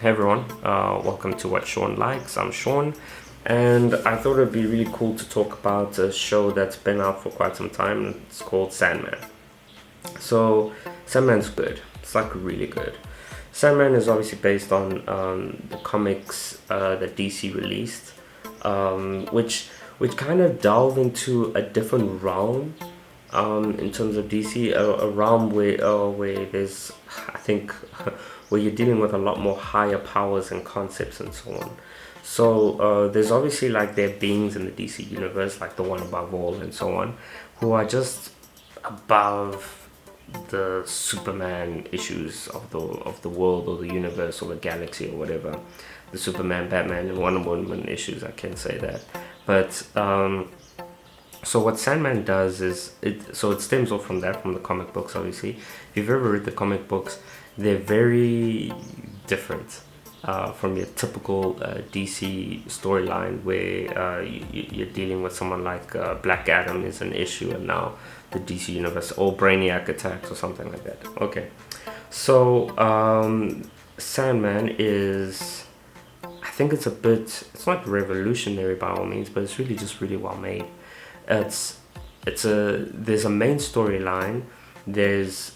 Hey everyone, welcome to What Shaun Likes. I'm Shaun, and I thought it'd be really cool to talk about a show that's been out for quite some time. It's called Sandman. So, Sandman's good. It's like really good. Sandman is obviously based on the comics that DC released, which kind of delve into a different realm in terms of DC, a realm where there's, I think, where you're dealing with a lot more higher powers and concepts and so on. So there's obviously like there are beings in the DC universe, like the one above all and so on, who are just above the Superman issues of the world or the universe or the galaxy or whatever. The Superman, Batman, and Wonder Woman issues, I can say that. But so what Sandman does is it stems off from that, from the comic books. Obviously, if you've ever read the comic books, they're very different from your typical DC storyline, where you're dealing with someone like Black Adam is an issue, and now the DC universe, or Brainiac attacks or something like that. Okay, so Sandman is, I think it's not revolutionary by all means, but it's really just really well made. it's there's a main storyline. There's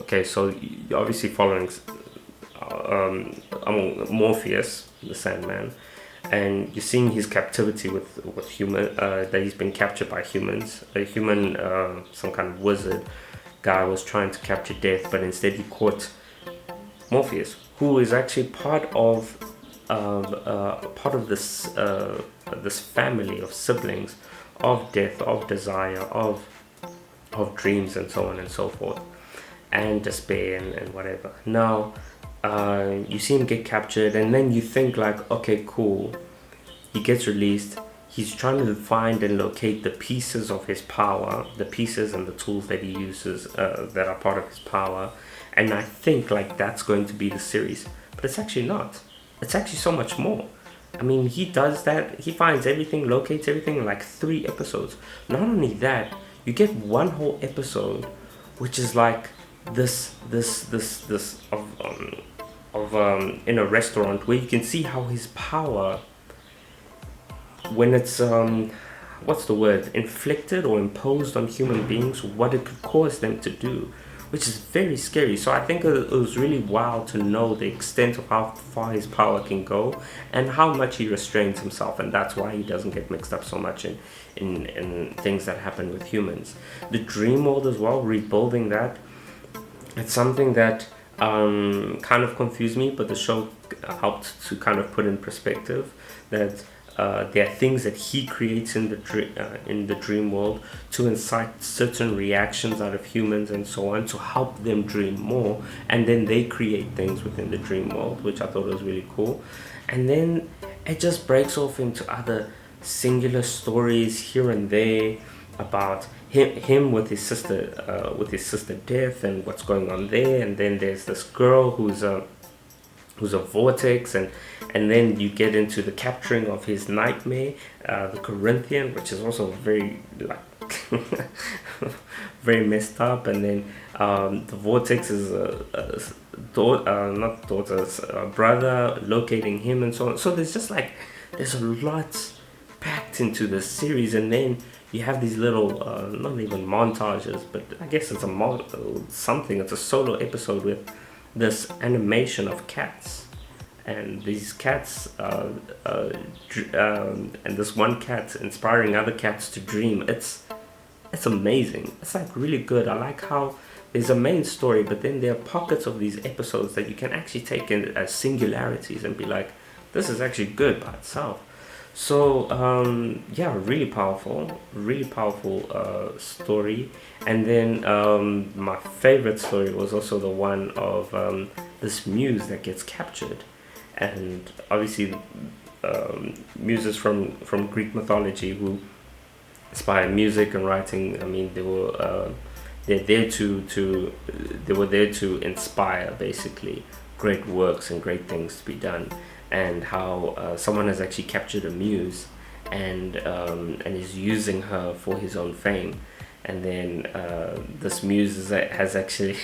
okay, so you're obviously following Morpheus, the Sandman, and you're seeing his captivity with human, that he's been captured by humans. A human, some kind of wizard guy was trying to capture Death, but instead he caught Morpheus, who is actually part of this family of siblings, of Death, of Desire, of dreams, and so on and so forth, and despair, and whatever. Now, you see him get captured, and then you think like, okay, cool. He gets released. He's trying to find and locate the pieces of his power, the pieces and the tools that he uses that are part of his power. And I think like that's going to be the series, but it's actually not. It's actually so much more. I mean, he does that. He finds everything, locates everything in like 3 episodes. Not only that, you get one whole episode, which is like this in a restaurant, where you can see how his power, when it's what's the word, inflicted or imposed on human beings, what it could cause them to do, which is very scary. So I think it was really wild to know the extent of how far his power can go and how much he restrains himself, and that's why he doesn't get mixed up so much in things that happen with humans. The dream world as well, rebuilding that, it's something that kind of confused me, but the show helped to kind of put in perspective that there are things that he creates in the dream world to incite certain reactions out of humans and so on, to help them dream more, and then they create things within the dream world, which I thought was really cool. And then it just breaks off into other singular stories here and there about him with his sister Death, and what's going on there. And then there's this girl who's a vortex, and then you get into the capturing of his nightmare, the Corinthian, which is also very like very messed up. And then the vortex is not daughter's brother, locating him and so on. So there's just like, there's a lot packed into this series. And then you have these little not even montages, but I guess it's it's a solo episode with this animation of cats, and these cats and this one cat inspiring other cats to dream. It's amazing. It's like really good. I like how there's a main story, but then there are pockets of these episodes that you can actually take in as singularities and be like, this is actually good by itself. So yeah, really powerful story. And then my favorite story was also the one of this muse that gets captured, and obviously muses from Greek mythology, who inspire music and writing. I mean, they're there they were there to inspire basically great works and great things to be done. And how someone has actually captured a muse and is using her for his own fame. and then this muse has actually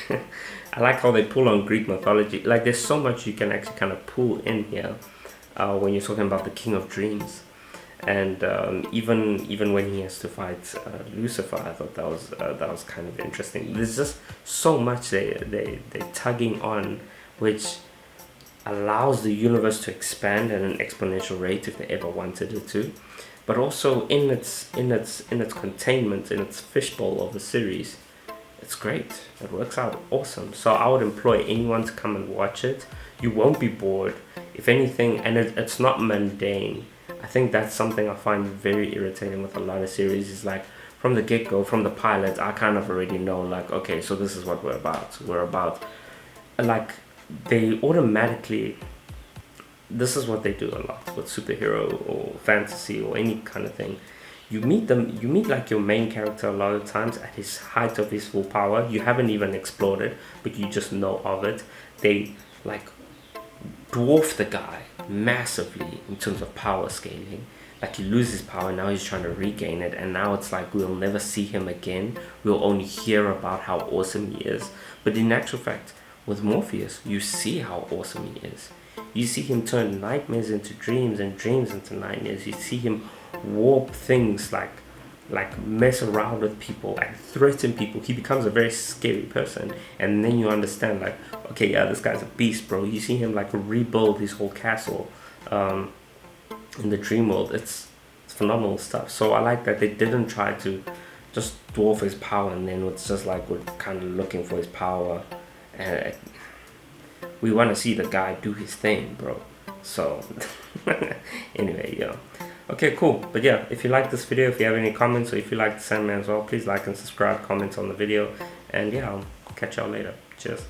I like how they pull on Greek mythology. Like there's so much you can actually kind of pull in here when you're talking about the King of Dreams. And even when he has to fight Lucifer, I thought that was kind of interesting. There's just so much they're tugging on, which allows the universe to expand at an exponential rate if they ever wanted it to, but also in its containment, in its fishbowl of a series, it's great. It works out awesome. So I would employ anyone to come and watch it. You won't be bored. If anything, and it's not mundane. I think that's something I find very irritating with a lot of series, is like from the get-go, from the pilot, I kind of already know, like, okay, so this is what we're about. We're about, like, they automatically, this is what they do a lot with superhero or fantasy or any kind of thing. You meet like your main character a lot of times at his height of his full power. You haven't even explored it, but you just know of it. They like dwarf the guy massively in terms of power scaling. Like he loses power, now he's trying to regain it, and now it's like we'll never see him again. We'll only hear about how awesome he is. But in actual fact, with Morpheus, you see how awesome he is. You see him turn nightmares into dreams and dreams into nightmares. You see him warp things, like mess around with people and threaten people. He becomes a very scary person, and then you understand, like, okay, yeah, this guy's a beast, bro. You see him like rebuild his whole castle in the dream world. It's phenomenal stuff. So I like that they didn't try to just dwarf his power, and then it's just like we're kind of looking for his power, and we want to see the guy do his thing, bro. So anyway, yeah. Okay, cool. But yeah, if you like this video, if you have any comments, or if you like the Sandman as well, please like and subscribe, comment on the video, and yeah, I'll catch y'all later. Cheers.